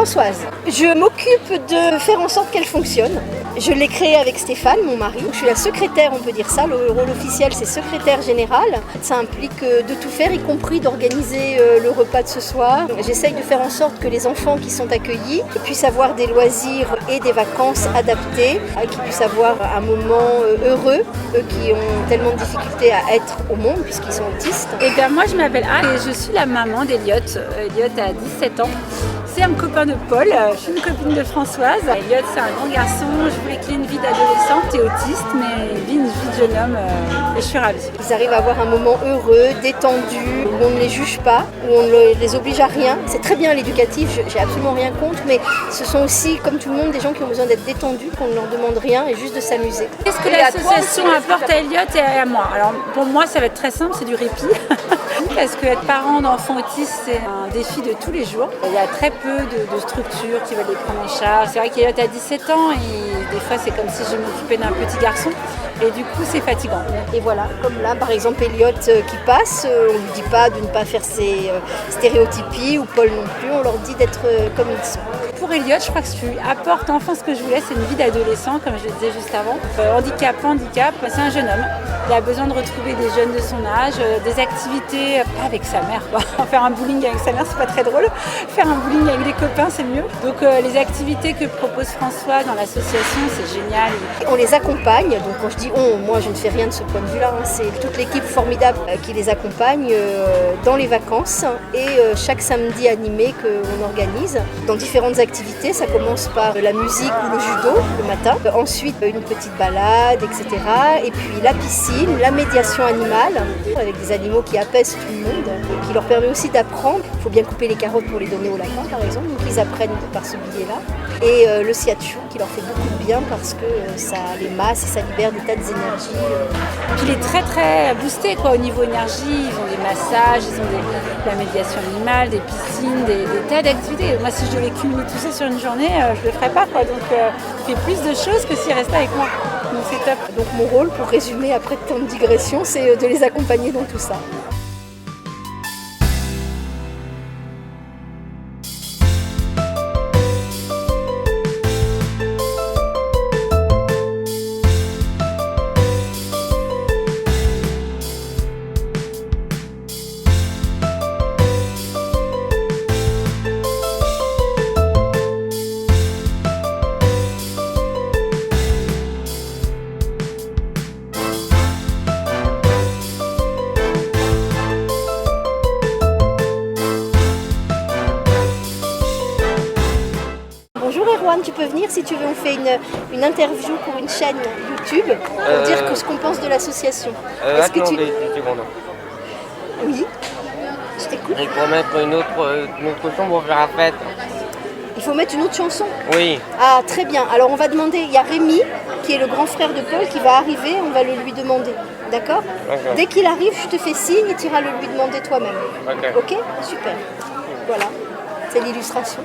Françoise. Je m'occupe de faire en sorte qu'elle fonctionne. Je l'ai créée avec Stéphane, mon mari. Je suis la secrétaire, on peut dire ça. Le rôle officiel, c'est secrétaire générale. Ça implique de tout faire, y compris d'organiser le repas de ce soir. J'essaye de faire en sorte que les enfants qui sont accueillis puissent avoir des loisirs et des vacances adaptées, qu'ils puissent avoir un moment heureux, eux qui ont tellement de difficultés à être au monde puisqu'ils sont autistes. Et bien moi je m'appelle Anne et je suis la maman d'Eliott. Eliott a 17 ans. C'est un copain de Paul, je suis une copine de Françoise. Eliott c'est un grand garçon, je voulais qu'il ait une vie d'adolescente et autiste, mais il vit une vie de jeune homme et je suis ravie. Ils arrivent à avoir un moment heureux, détendu, où on ne les juge pas, où on ne les oblige à rien. C'est très bien l'éducatif, j'ai absolument rien contre, mais ce sont aussi, comme tout le monde, des gens qui ont besoin d'être détendus, qu'on ne leur demande rien et juste de s'amuser. Qu'est-ce que l'association apporte à Eliott et à moi? Alors pour moi ça va être très simple, c'est du répit. Parce que être parent d'enfants autistes, c'est un défi de tous les jours. Il y a très peu de structures qui veulent les prendre en charge. C'est vrai qu'Eliott a 17 ans et des fois c'est comme si je m'occupais d'un petit garçon. Et du coup c'est fatigant. Et voilà, comme là par exemple Eliott qui passe, on ne lui dit pas de ne pas faire ses stéréotypies, ou Paul non plus, on leur dit d'être comme ils sont. Pour Eliott, je crois que ce qui apporte enfin ce que je voulais, c'est une vie d'adolescent, comme je le disais juste avant. Handicap, c'est un jeune homme. Il a besoin de retrouver des jeunes de son âge, des activités, pas avec sa mère, quoi. Faire un bowling avec sa mère, c'est pas très drôle. Faire un bowling avec des copains, c'est mieux. Donc les activités que propose François dans l'association, c'est génial. On les accompagne, donc quand je dis on, moi je ne fais rien de ce point de vue-là, c'est toute l'équipe formidable qui les accompagne dans les vacances et chaque samedi animé qu'on organise dans différentes activités. Ça commence par la musique ou le judo le matin, ensuite une petite balade, etc. Et puis la piscine, la médiation animale avec des animaux qui apaisent tout le monde, qui leur permet aussi d'apprendre. Il faut bien couper les carottes pour les donner au lapin par exemple, donc ils apprennent par ce biais-là. Et le Siachu qui leur fait beaucoup de bien parce que ça les masse et ça libère des tas d'énergie. Puis il est très très boosté quoi, au niveau énergie. Ils ont des massages, ils ont de la médiation animale, des piscines, des tas d'activités. Moi si je devais cumuler tout ça sur une journée, je le ferais pas quoi. Donc il fait plus de choses que s'il restait avec moi. Donc c'est top. Donc mon rôle, pour résumer après tant de digressions, c'est de les accompagner dans tout ça. Bonjour Erwan, tu peux venir si tu veux, on fait une interview pour une chaîne YouTube pour dire ce qu'on pense de l'association. Attendez une seconde. Oui, je t'écoute. Il faut mettre une autre chambre pour faire la fête. Il faut mettre une autre chanson? Oui. Ah très bien, alors on va demander, il y a Rémi qui est le grand frère de Paul qui va arriver, on va le lui demander, d'accord? Dès qu'il arrive, je te fais signe et tu iras le lui demander toi-même. Ok, super. Voilà, c'est l'illustration.